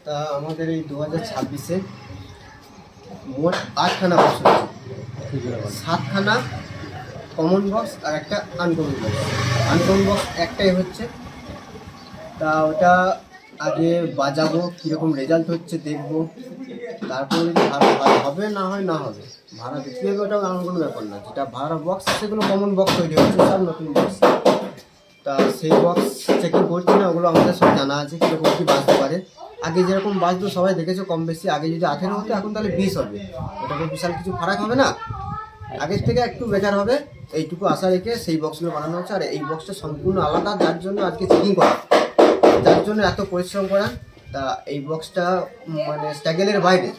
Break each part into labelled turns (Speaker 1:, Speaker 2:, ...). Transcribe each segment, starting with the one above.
Speaker 1: তা আমাদের এই 2026-এ মোট 8খানা বক্স হচ্ছে, 7খানা কমন বক্স আর একটা আনকমন বক্স। আনকমন বক্স একটাই হচ্ছে, তা ওটা আগে বাজাবো, কীরকম রেজাল্ট হচ্ছে দেখবো, তারপরে যদি ভাড়া হবে না হয় না হবে, ভাড়া দেখতে হবে, ওটা এমন কোনো ব্যাপার না। যেটা ভাড়া বক্স সেগুলো কমন বক্স তৈরি হচ্ছে, সব নতুন বক্স। তা সেই বক্স চেকিং করছি না, ওগুলো আমাদের সব জানা আছে কীরকম কী বাজতে পারে। আগে যেরকম বাজতো সবাই দেখেছো কম বেশি, আগে যদি 18 হতো এখন তাহলে 20 হবে, ওটা তো বিশাল কিছু ফারাক হবে না, আগের থেকে একটু বেটার হবে, এইটুকু আশা রেখে সেই বক্সগুলো বানানো হচ্ছে। আর এই বক্সটা সম্পূর্ণ আলাদা, যার জন্য আজকে চেকিং করা, যার জন্য এত পরিশ্রম করা। তা এই বক্সটা মানে স্ট্যাগেলের বাইরে,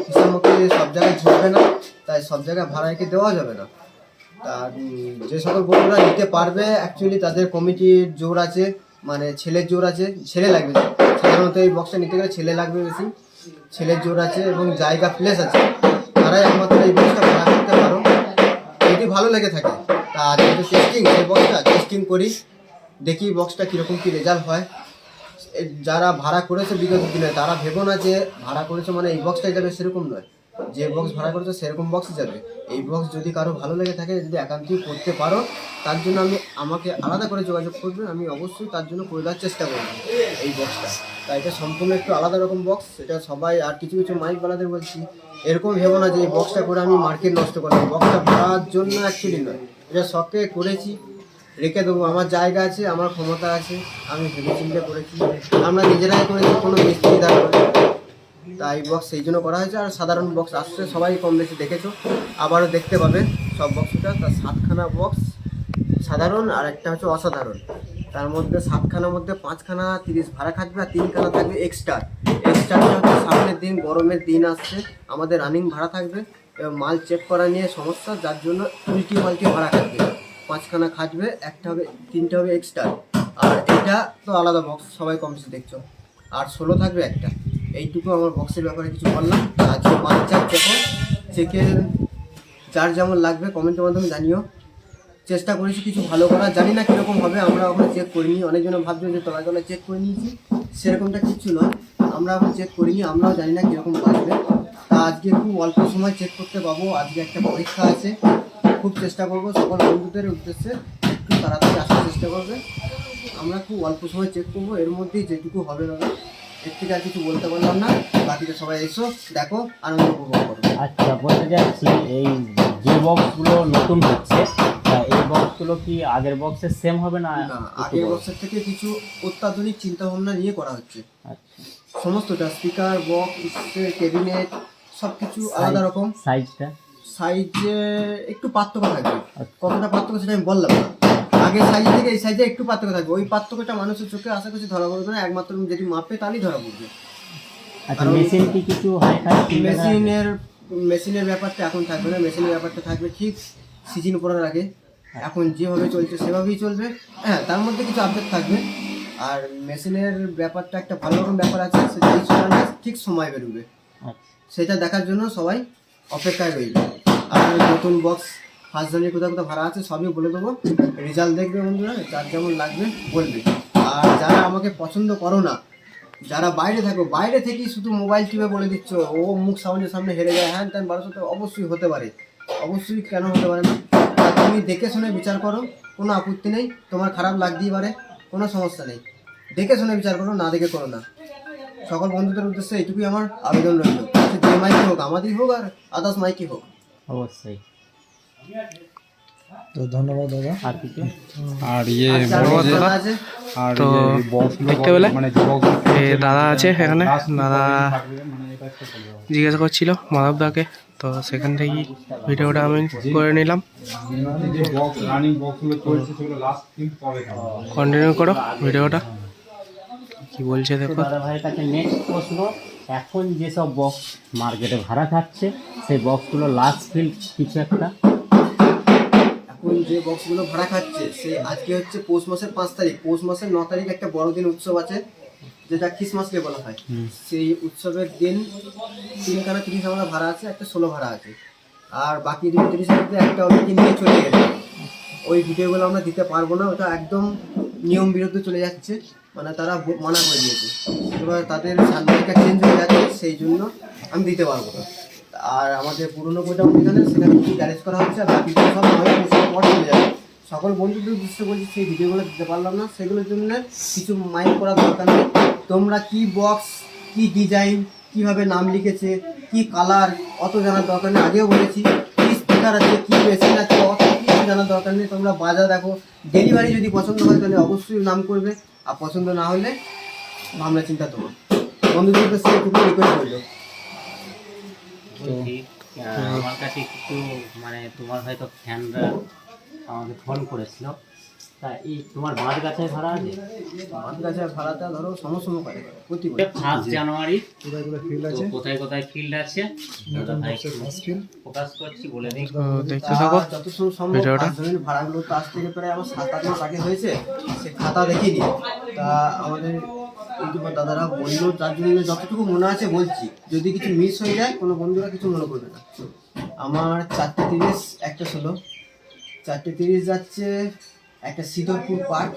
Speaker 1: হিসাব মতো সব জায়গায় ঝুলবে না, তাই সব জায়গায় ভাড়া রেখে দেওয়া যাবে না। তা যে সকল বন্ধুরা নিতে পারবে, অ্যাকচুয়ালি তাদের কমিটির জোর আছে, মানে ছেলের জোর আছে, ছেলে লাগবে সাধারণত এই বক্সটা নিতে গেলে, ছেলে লাগবে বেশি, ছেলের জোর আছে এবং জায়গা প্লেস আছে, তারাই একমাত্র এই বক্সটা ভাড়া করতে পারো যদি ভালো লেগে থাকে। তা যেহেতু টেস্টিং, এই বক্সটা টেস্টিং করি, দেখি বক্সটা কীরকম কী রেজাল্ট হয়। যারা ভাড়া করেছে বিগত দিনে তারা ভেবো না যে ভাড়া করেছে মানে এই বক্সটাই যাবে, সেরকম নয়। যে বক্স ভাড়া করেছে সেরকম বক্সই যাবে। এই বক্স যদি কারো ভালো লেগে থাকে, যদি একান্তই করতে পারো, তার জন্য আমাকে আলাদা করে যোগাযোগ করবে, আমি অবশ্যই তার জন্য করে দেওয়ার চেষ্টা করব এই বক্সটা। তাই এটা সম্পূর্ণ একটু আলাদা রকম বক্স, এটা সবাই। আর কিছু কিছু মাইক বালাদের বলছি, এরকম ভেবো না যে এই বক্সটা করে আমি মার্কেট নষ্ট করবো, বক্সটা ভাড়ার জন্য অ্যাকচুয়ালি নয়, এটা শখে করেছি, রেখে দেবো, আমার জায়গা আছে, আমার ক্ষমতা আছে, আমি ভেবে চিন্তে করেছি, আমরা নিজেরাই করেছি, কোনো মিস্ত্রি দ্বারা করে। তাই বক্স সেই জন্য করা হয়েছে। আর সাধারণ বক্স আসছে, সবাই কম বেশি দেখেছো, আবারও দেখতে পাবে সব বক্সটা। তার 7খানা বক্স সাধারণ আর একটা হচ্ছে অসাধারণ। তার মধ্যে 7খানার মধ্যে 5খানা 30 ভাড়া থাকবে, আর 3খানা থাকবে এক্সট্রা। এক্সট্রাটা হচ্ছে সামনের দিন, গরমের দিন আসছে, আমাদের রানিং ভাড়া থাকবে এবং মাল চেক করা নিয়ে সমস্যা, যার জন্য উল্টি পাল্টি ভাড়া থাকবে। 5খানা খাটবে, একটা হবে, 3টে হবে এক্সট্রা। আর এটা তো আলাদা বক্স, সবাই কম বেশি দেখছো। আর 16 থাকবে একটা। এইটুকু আমার বক্সের ব্যাপারে কিছু বললাম। আজকে মাল চেকের যার যেমন লাগবে কমেন্টের মাধ্যমে জানিও। চেষ্টা করেছি কিছু ভালো করার, জানি না কীরকম হবে, আমরা ওখানে চেক করিনি। অনেকজন ভাবছেন যে তলায় তলায় চেক করে নিয়েছি, সেরকমটা কিচ্ছু নয়, আমরা এখন চেক করিনি, আমরাও জানি না কীরকম বাজবে। তা আজকে খুব অল্প সময় চেক করতে পাবো, আজকে একটা পরীক্ষা আছে, খুব চেষ্টা করবো সকল বন্ধুদের উদ্দেশ্যে একটু তাড়াতাড়ি আসার চেষ্টা করবে। আমরা খুব অল্প সময় চেক করবো, এর মধ্যেই যেটুকু হবে না, এর থেকে আর কিছু বলতে পারলাম না। বাকিটা সবাই এসো, দেখো, আনন্দ উপভোগ করো।
Speaker 2: আচ্ছা, বলতে যাচ্ছি এই যে বক্সগুলো নতুন হচ্ছে, এই বক্সগুলো কি আগের বক্সের সেম হবে না?
Speaker 1: আগের বক্সের থেকে কিছু অত্যাধুনিক চিন্তা ভাবনা নিয়ে করা হচ্ছে।
Speaker 2: আচ্ছা,
Speaker 1: সমস্তটা স্পিকার, বক্স, ক্যাবিনেট, সব কিছু আলাদা রকম। সাইজে একটু পার্থক্য থাকবে, কতটা পার্থক্য সেটা আমি বললাম না। আগের সাইজ থেকে এই সাইজে একটু পার্থক্য থাকবে, ওই পার্থক্যটা মানুষের চোখে আশা করছি ধরা পড়বে না, একমাত্র যদি মাপে তাহলেই ধরা পড়বে।
Speaker 2: মেশিন কি কিছু
Speaker 1: মেশিনের ব্যাপারটা এখন থাকবে না, মেশিনের ব্যাপারটা থাকবে ঠিক সিজন পড়ার আগে। এখন যেভাবে চলছে সেভাবেই চলবে, হ্যাঁ, তার মধ্যে কিছু আপডেট থাকবে। আর মেশিনের ব্যাপারটা একটা ভালো রকম ব্যাপার আছে, সেটা এই সময় ঠিক সময় বেরোবে, সেটা দেখার জন্য সবাই অপেক্ষায় রইবে। আর নতুন বক্স ফার্স্ট জানুয়ারি কোথাও কোথাও ভাড়া আছে, সবই বলে দেবো, রেজাল্ট দেখবে বন্ধুরা, যার যেমন লাগবে বলবে। আর যারা আমাকে পছন্দ করো না, যারা বাইরে থাকো, বাইরে থেকেই শুধু মোবাইল টিপে বলে দিচ্ছ ও মুখ সামনে সামনে হেরে যায়, হ্যাঁ তাই 1200 তো অবশ্যই হতে পারে, অবশ্যই, কেন হতে পারে না। তুমি দেখে শুনে বিচার করো, কোনো আপত্তি নেই, তোমার খারাপ লাগতেই পারে, কোনো সমস্যা নেই, দেখে শুনে বিচার করো, না দেখে করো না। সকল বন্ধুদের উদ্দেশ্যে এইটুকুই আমার আবেদন রইল, যে মাইকি হোক, আমাদেরই হোক আর আদার্স মাইকি হোক।
Speaker 2: অবশ্যই।
Speaker 3: তো ধন্যবাদ দাদা।
Speaker 2: আর কিছু?
Speaker 4: আর
Speaker 1: তো
Speaker 4: দেখতে পেলে দাদা আছে এখানে, দাদা জিজ্ঞাসা করছিল মাধবদাকে, তো সেখান থেকেই ভিডিওটা আমি করে নিলাম। কন্টিনিউ করো ভিডিওটা, কি বলছে দেখো।
Speaker 2: দাদা ভাইয়ের কাছে নেক্সট প্রশ্ন, এখন যেসব বক্স মার্কেটে ভাড়া খাচ্ছে সেই বক্সগুলো লাস্ট ফিল কিছু একটা?
Speaker 1: এখন যে বক্সগুলো ভাড়া খাচ্ছে, সে আজকে হচ্ছে পৌষ মাসের 5 তারিখ, পৌষ মাসের 9 তারিখ একটা বড়দিন উৎসব আছে, যেটা খ্রিসমাসকে বলা হয়। সেই উৎসবের দিন 3খানা 30 আমরা ভাড়া আছে, একটা 16 ভাড়া আছে, আর বাকি 30-এর মধ্যে একটা অলরেডি নিয়ে চলে গেছে। ওই ভিডিওগুলো আমরা দিতে পারবো না, ওটা একদম নিয়ম বিরুদ্ধে চলে যাচ্ছে, মানে তারা মানা করে দিয়েছে। এবার তাদের সার্টিফিকেট চেঞ্জ হয়ে যাচ্ছে, সেই জন্য আমি দিতে পারবো না। আর আমাদের পুরনো গোডাউন যেখানে, সেখানে কিছু গ্যারেজ করা হচ্ছে, আর বাকি সব নয় পরে চলে যাবে। সকল বন্ধুদের উদ্দেশ্যে বলছি, সেই ভিডিওগুলো দিতে পারলাম না, সেগুলোর জন্য কিছু মাইক করার দরকার নেই। তোমরা কি বক্স, কি ডিজাইন, কিভাবে নাম লিখেছে, কি কালার, অত জানার দরকার নেই। আগেও বলেছি, কি স্পিকার আছে, কি মেশিন আছে, অত কিছু জানার দরকার নেই। তোমরা বাজা দেখো, ডেলিভারি যদি পছন্দ হয় তাহলে অবশ্যই নাম করবে, আর পছন্দ না হলে ভাবনা চিন্তা তোমার। বন্ধুদের কাছে একটু রিকোয়েস্ট করলো।
Speaker 2: বলছি, আমার কাছে কিছু মানে তোমার হয়তো ফ্যানরা আমাকে ফোন করেছিল, তা এই তোমার বাঁধ গাছের ভাড়া আছে?
Speaker 1: বাঁধ গাছের ভাড়াটা ধরো সমস্যা করে প্রতি
Speaker 2: 1 জানুয়ারি তো কোথায় কোথায় ফিল্ড আছে দাদা ভাই ফোকাস করছি বলে দিই।
Speaker 4: তো দেখতে থাকো
Speaker 1: যত সম্ভব
Speaker 4: ভিডিওটা।
Speaker 1: জমির ভাড়াগুলো তো আজ থেকে প্রায় আমার 7-8 মাস আগে হয়েছে, সে খাতা দেখিনি। তা আমাদের ইউটিউবার দাদারা বললো, তার জন্য যতটুকু মনে আছে বলছি, যদি কিছু মিস হয়ে যায় কোনো বন্ধুরা কিছু মনে করবে না। আমার 4:30 একটা 16, 4:30 যাচ্ছে একটা সিদ্ধরপুর পার্ক,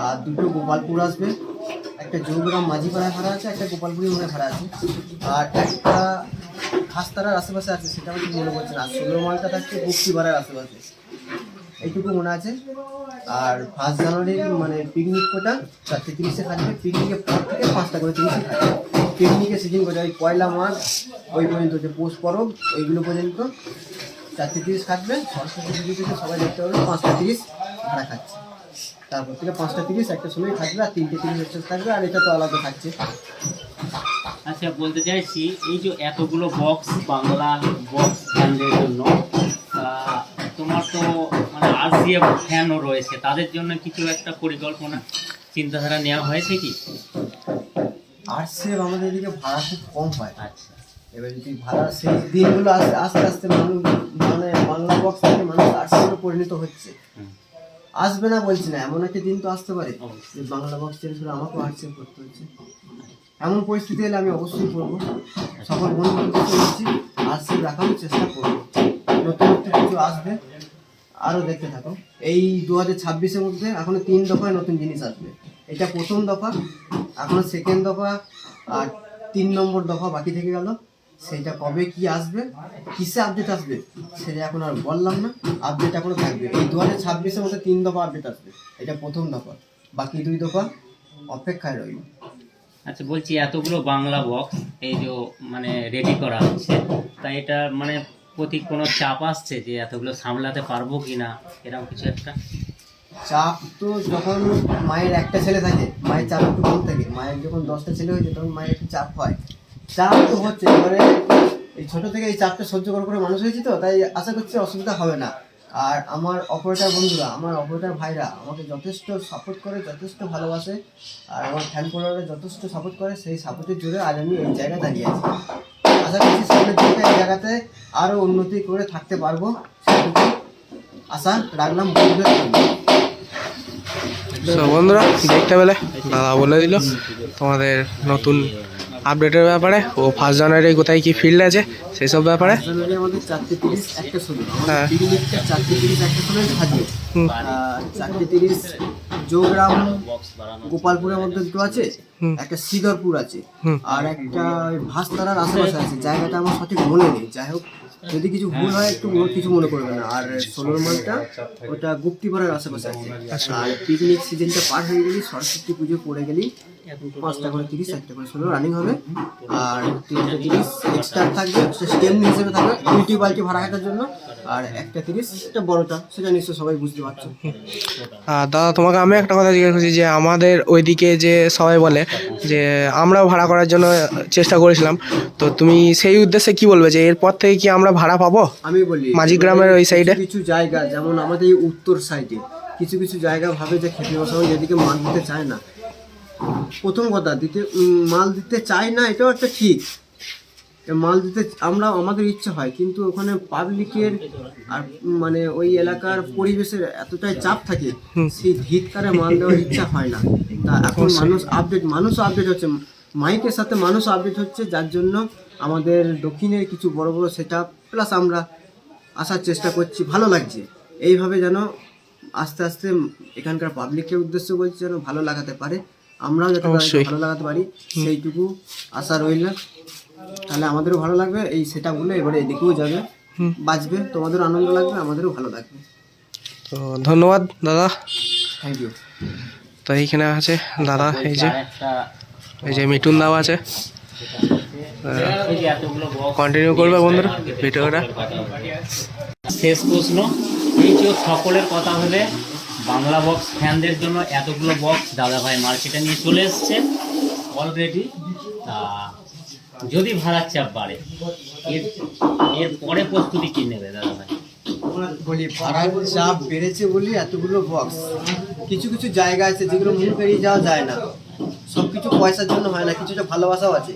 Speaker 1: আর 2টো গোপালপুর আসবে, একটা জৌগ্রাম মাঝিপাড়ায় ভাড়া আছে, একটা গোপালপুরের মনে ভাড়া আছে, আর একটা খাস্তারার আশেপাশে আছে, সেটা আমি ঠিক মনে করছি না। 16 মালটা থাকছে গুপ্তিপাড়ার আশেপাশে, এইটুকু মনে আছে। আর 1 জানুয়ারির মানে পিকনিক কোটা 4:30-এ থাকবে, পিকনিকের পর থেকে 5টা করে 30 থাকবে। পিকনিকের সিজন কোটা ওই পয়লা মাঘ ওই পর্যন্ত, যে পৌষ পরব ওইগুলো পর্যন্ত 4:30 থাকবে। সরস্বতী পুজো থেকে সবাই দেখতে পাবে 5:30 ভাড়া খাচ্ছে। তারপর থেকে 5:30 একটা সময় থাকবে, আর 3:30 এক্সেস থাকবে, আর এটা তো আলাদা থাকছে।
Speaker 2: আচ্ছা, বলতে চাইছি এই যে এতগুলো বক্স, বাংলা বক্স ব্যান্ডের জন্য তোমার তো মানে আরসিএফ ফ্যানও রয়েছে, তাদের জন্য কিছু একটা পরিকল্পনা চিন্তাধারা নেওয়া হয়েছে কি?
Speaker 1: আর্টসে আমাদের এদিকে ভাড়া খুব কম হয়।
Speaker 2: আচ্ছা,
Speaker 1: এবার যদি ভাড়া সেই দিনগুলো আস্তে আস্তে মানুষ মানে বাংলা বক্স থেকে মানুষ আর্টসে পরিণত হচ্ছে। আসবে না বলছি না, এমন একটা দিন তো আসতে পারে যে বাংলা বক্স চেঞ্জ করে আমাকেও আর্টসে করতে হচ্ছে। এমন পরিস্থিতি এলে আমি অবশ্যই করবো। সকল বন্ধুদের বলছি, আর্টসে রাখার চেষ্টা করবো। নতুন নতুন কিছু আসবে, আরও দেখতে থাকো। এই 2026-এর মধ্যে এখনো 3 দফায় নতুন জিনিস আসবে। এটা প্রথম দফা, এখনো সেকেন্ড দফা আর 3 নম্বর দফা বাকি থেকে গেল। সেইটা কবে কি আসবে, কিসে আপডেট আসবে, সেটা এখন আর বললাম না। আপডেট এখনো থাকবে। এই 2026-এর মধ্যে 3 দফা আপডেট আসবে, এটা প্রথম দফা, বাকি 2 দফা অপেক্ষায় রইল।
Speaker 2: আচ্ছা, বলছি এতগুলো বাংলা বক্স এই যে মানে রেডি করা হচ্ছে, তা এটা মানে প্রতি কোনো চাপ আসছে যে এতগুলো সামলাতে পারবো কি না, এরকম কিছু একটা?
Speaker 1: চাপ তো যখন মায়ের একটা ছেলে থাকে, মায়ের চাপ একটু কম থাকে। মায়ের যখন 10টা ছেলে হয়েছে তখন মায়ের একটু চাপ হয়। চাপ তো হচ্ছে, এবারে এই ছোটো থেকে এই চাপটা সহ্য করে করে মানুষ হয়েছে, তো তাই আশা করছি অসুবিধা হবে না। আর আমার অপারেটার বন্ধুরা, আমার অপারেটার ভাইরা আমাকে যথেষ্ট সাপোর্ট করে, যথেষ্ট ভালোবাসে, আর আমার ফ্যান ফলোয়াররা যথেষ্ট সাপোর্ট করে। সেই সাপোর্টের জোরে আজ আমি এই জায়গায় দাঁড়িয়ে আছি। আশা করছি সামনের দিকে এই জায়গাতে আরও উন্নতি করে থাকতে পারবো, সেটুকু আশা রাখলাম বন্ধুদের।
Speaker 4: তো বন্ধুরা দেখতে পেলে দাদা বলে দিল তোমাদের নতুন আপডেটের ব্যাপারে, ও 1 জানুয়ারি কোথায় কি ফিল্ড আছে সেই সব ব্যাপারে।
Speaker 1: জানুয়ারি আমাদের 4:30 একটা শুরু,
Speaker 4: হ্যাঁ।
Speaker 1: পিকনিকটা 4:30 একটা সময় থাকবে।
Speaker 4: হুম।
Speaker 1: 4:30 জৌগ্রাম গোপালপুরের মধ্যে দুটো আছে,
Speaker 4: হুম।
Speaker 1: একটা সিদ্ধরপুর আছে,
Speaker 4: হুম।
Speaker 1: আর একটা ভাস্তারার আশেপাশে আছে। জায়গাটা আমার সঠিক মনে নেই, যাই হোক যদি কিছু ভুল হয় একটু কিছু মনে করবে না। আর 16 মালটা ওটা গুপ্তিপাড়ার আশেপাশে আছে। আর পিকনিক সিজনটা পার হয়ে গেলি, সরস্বতী পুজো পড়ে গেলি, 5টা করে 30, 1টা করে 16 রানিং হবে। আর 3:30 এক্সট্রা থাকবে, স্টেম হিসেবে থাকবে 20 বালতি ভাড়া রাখার জন্য। আর 1:30 একটা বড়টা, সেটা নিশ্চয়ই সবাই বুঝতে পারছো।
Speaker 4: আর দাদা তোমাকে আমি একটা কথা জিজ্ঞেস করছি, যে আমাদের ওইদিকে যে সবাই বলে যে আমরাও ভাড়া করার জন্য চেষ্টা করেছিলাম, তো তুমি সেই উদ্দেশ্যে কি বলবে, যে এরপর থেকে কি আমরা ভাড়া পাবো?
Speaker 1: আমি বলি,
Speaker 4: মাঝিগ্রামের ওই সাইডে
Speaker 1: কিছু জায়গা, যেমন আমাদের এই উত্তর সাইডে কিছু কিছু জায়গা ভাবে যে খেতে বসা যেদিকে মাল দিতে চায় না। প্রথম কথা, মাল দিতে চায় না, এটাও একটা ঠিক। মাল দিতে আমাদের ইচ্ছা হয়, কিন্তু ওখানে পাবলিকের আর মানে ওই এলাকার পরিবেশের এতটাই চাপ থাকে, সেই ধিৎকারে মাল দেওয়ার ইচ্ছা হয় না। তা এখন মানুষও আপডেট হচ্ছে, মাইকের সাথে মানুষও আপডেট হচ্ছে, যার জন্য আমাদের দক্ষিণের কিছু বড় বড় সেটআপ প্লাস আমরা আসার চেষ্টা করছি। ভালো লাগছে এইভাবে, যেন আস্তে আস্তে এখানকার পাবলিকের উদ্দেশ্য বলছি, যেন ভালো লাগাতে পারে। আমরাও যাতে
Speaker 4: অবশ্যই।
Speaker 1: ভালো লাগাতে পারি সেইটুকু আশা রইল। তাহলে আমাদেরও ভালো লাগবে, এই সেটআপগুলো এবারে এদিকেও যাবে, বাজবে, তোমাদেরও আনন্দ লাগবে, আমাদেরও ভালো লাগবে।
Speaker 4: তো ধন্যবাদ দাদা।
Speaker 1: Thank you.
Speaker 4: তো এইখানে আছে দাদা, এই যে
Speaker 2: একটা
Speaker 4: এই যে মিঠুন দাও আছে।
Speaker 2: এই যে এতগুলো বক্স
Speaker 4: কন্টিনিউ করবে বন্ধুরা ভিডিওটা।
Speaker 2: শেষ প্রশ্ন, এই যে সকলের কথা ভেবে বাংলা বক্স ফ্যানদের জন্য এতগুলো বক্স দাদাভাই মার্কেটে নিয়ে চলে এসছে অলরেডি। তা যদি ভাড়ার চাপ বাড়ে এর পরে প্রস্তুতি কী নেবে দাদাভাই?
Speaker 1: বলি ভাড়ার চাপ বেড়েছে বলি এতগুলো বক্স, কিছু কিছু জায়গা আছে যেগুলো মুখ পেরিয়ে যাওয়া যায় না, সব কিছু পয়সার জন্য হয় না, কিছুটা ভালোবাসাও আছে,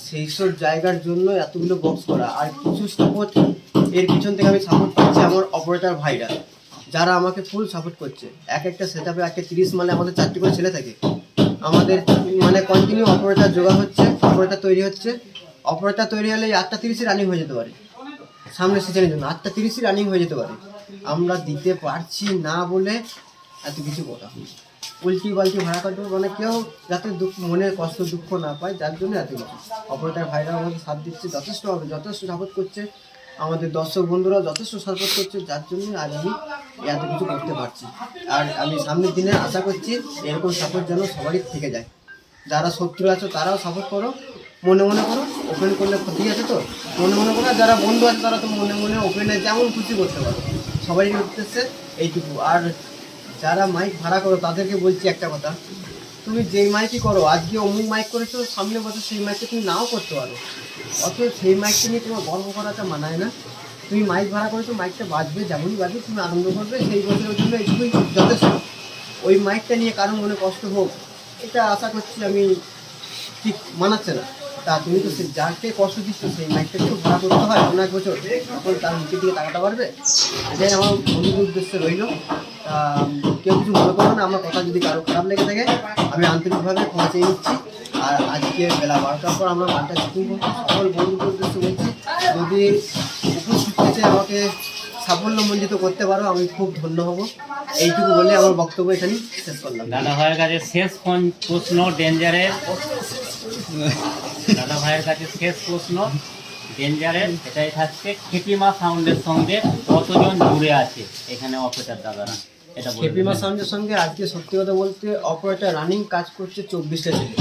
Speaker 1: সেই সব জায়গার জন্য এতগুলো বক্স করা। আর কিছু সাপোর্ট এর পিছন থেকে আমি সাপোর্ট পাচ্ছি আমার অপারেটর ভাইরা, যারা আমাকে ফুল সাপোর্ট করছে। এক একটা সেট আপে একটা 30 মানে আমাদের 4টি করে ছেলে থাকে, আমাদের মানে কন্টিনিউ অপারেটর জোগাড় হচ্ছে, অপারেটর তৈরি হচ্ছে। অপারেটর তৈরি হলে 8:30 রানিং হয়ে যেতে পারে, সামনের সিজনের জন্য 8:30 রানিং হয়ে যেতে পারে। আমরা দিতে পারছি না বলে এত কিছু কথা, উল্টি পাল্টি ভাড়া কাটবে, মানে কেউ যাতে মনে কষ্ট দুঃখ না পায়, যার জন্য এত কিছু। অপারেটর ভাইরা আমাদের সাথ দিচ্ছে যথেষ্টভাবে, যথেষ্ট সাপোর্ট করছে, আমাদের দর্শক বন্ধুরাও যথেষ্ট সাপোর্ট করছে, যার জন্য আজ আমি এত কিছু করতে পারছি। আর আমি সামনের দিনে আশা করছি এরকম সাপোর্ট যেন সবারই থেকে যায়। যারা শত্রু আছো তারাও সাপোর্ট করো, মনে মনে করো, ওপেন করলে ক্ষতি আছে তো মনে মনে করো। যারা বন্ধু আছে তারা তো মনে মনে ওপেনে যেমন খুশি করতে পারো, সবারই উদ্দেশ্যে এইটুকু। আর যারা মাইক ভাড়া করো তাদেরকে বলছি একটা কথা, তুমি যেই মাইকই করো, আজকে অমুক মাইক করেছো, সামনে বছর সেই মাইকটা তুমি নাও করতে পারো, অথবা সেই মাইকটা নিয়ে তোমার গর্ব করাটা মানায় না। তুমি মাইক ভাড়া করেছো, মাইকটা বাজবে, যেমনই বাজবে তুমি আনন্দ করবে, সেই বছরের জন্য এইটুকুই যথেষ্ট। ওই মাইকটা নিয়ে কারো মনে কষ্ট হোক এটা আশা করছি আমি ঠিক মানাচ্ছে না। তা তুমি তো যাকে কষ্ট দিচ্ছ সেই মাইকটাকে তো ভাড়া করতে হয় অনেক বছর, তখন তার নিচের দিকে তাকাতে পারবে। এটাই আমার বন্ধুদের উদ্দেশ্যে রইল। তা কেউ কিছু মনে করো না, আমার কথা যদি কারো খারাপ লেগে থাকে আমি আন্তরিকভাবে ক্ষমা চেয়ে নিচ্ছি। আর আজকে বেলা 12টার পর আমরা গানটা শুটিং করছি, সকল বন্ধুদের উদ্দেশ্যে বলছি যদি উপস্থিতিতে আমাকে সাফল্যমণ্ডিত করতে পারো আমি খুব ধন্য হব। এইটুকু বলে আমার বক্তব্য এখানে শেষ করলাম।
Speaker 2: দাদা ভাইয়ের কাছে শেষ প্রশ্ন ডেঞ্জারের, দাদা ভাইয়ের কাছে শেষ প্রশ্ন ডেঞ্জারের এটাই থাকছে, খেপিমা সাউন্ডের সঙ্গে কতজন জুড়ে আছে এখানে অপারেটর দাদারা? এটা বলে
Speaker 1: খেপিমা সাউন্ডের সঙ্গে আজকে সত্যি কথা বলতে অপারেটর রানিং কাজ করছে 24টা ছেলে,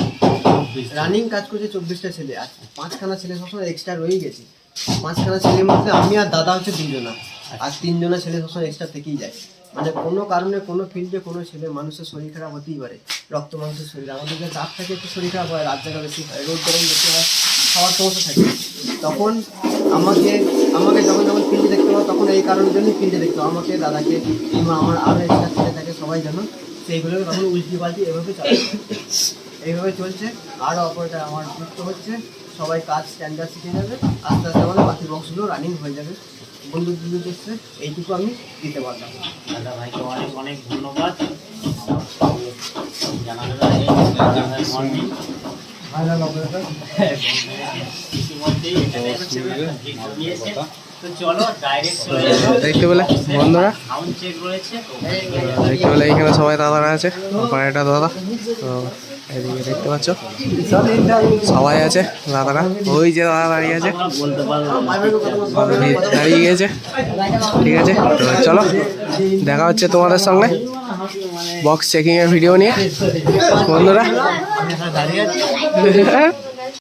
Speaker 1: রানিং কাজ করছে 24টা ছেলে। আর 5খানা ছেলে সবসময় এক্সট্রা রয়ে গেছে, 5খানা ছেলের মধ্যে আমি আর দাদা হচ্ছে 2জনা, আর 3জনা ছেলে সবসময় এক্সট্রা থেকেই যায়। মানে কোনো কারণে কোনো ফিল্ডে কোনো ছেলে মানুষের শরীর খারাপ হতেই পারে, রক্ত মাংসের শরীর, আমাদের যে চাপ থাকে একটু শরীর খারাপ হয়, রাত জায়গা বেশি হয়, রোদ গরম বেশি হয়, খাওয়ার সমস্যা থাকে, তখন আমাকে যখন ফিল্ডে দেখতে পাবো তখন এই কারণের জন্যই ফিল্ডে দেখতে পাবো আমাকে, দাদাকে, কিংবা আমার আরও এক্সট্রা ছেলে থাকে সবাই যেন সেইগুলোকে তখন উল্টি পাল্টি এভাবে এইভাবে চলছে। আরও অপারেটর আমার যুক্ত হচ্ছে, সবাই কাজ স্ট্যান্ডার্ড শিখে যাবে, আস্তে আস্তে আমাদের বাকি বক্সগুলো রানিং হয়ে যাবে। বন্ধুদের উদ্দেশ্যে এইটুকু আমি দিতে পারলাম।
Speaker 2: দাদা ভাইকে অনেক অনেক ধন্যবাদ জানানোর জন্য।
Speaker 1: ভাইরাল অপারেটর
Speaker 2: ইতিমধ্যেই এখানে নিয়েছে, তো চলো ডাইরেক্ট চলে যাবো।
Speaker 4: দেখতে পেলে বন্ধুরা,
Speaker 2: সাউন্ড চেক রয়েছে,
Speaker 4: দেখতে পেলে এইখানে সবাই দাদারা আছে, অপারেটর দাদা। তো এদিকে দেখতে পাচ্ছ সবাই আছে দাদারা, ওই যে দাদা দাঁড়িয়ে আছে,
Speaker 2: আমরা বলতে পারলাম না।
Speaker 4: দাঁড়িয়ে গিয়েছে। ঠিক আছে, তো চলো দেখা হচ্ছে তোমাদের সঙ্গে বক্স চেকিং এর ভিডিও নিয়ে বন্ধুরা।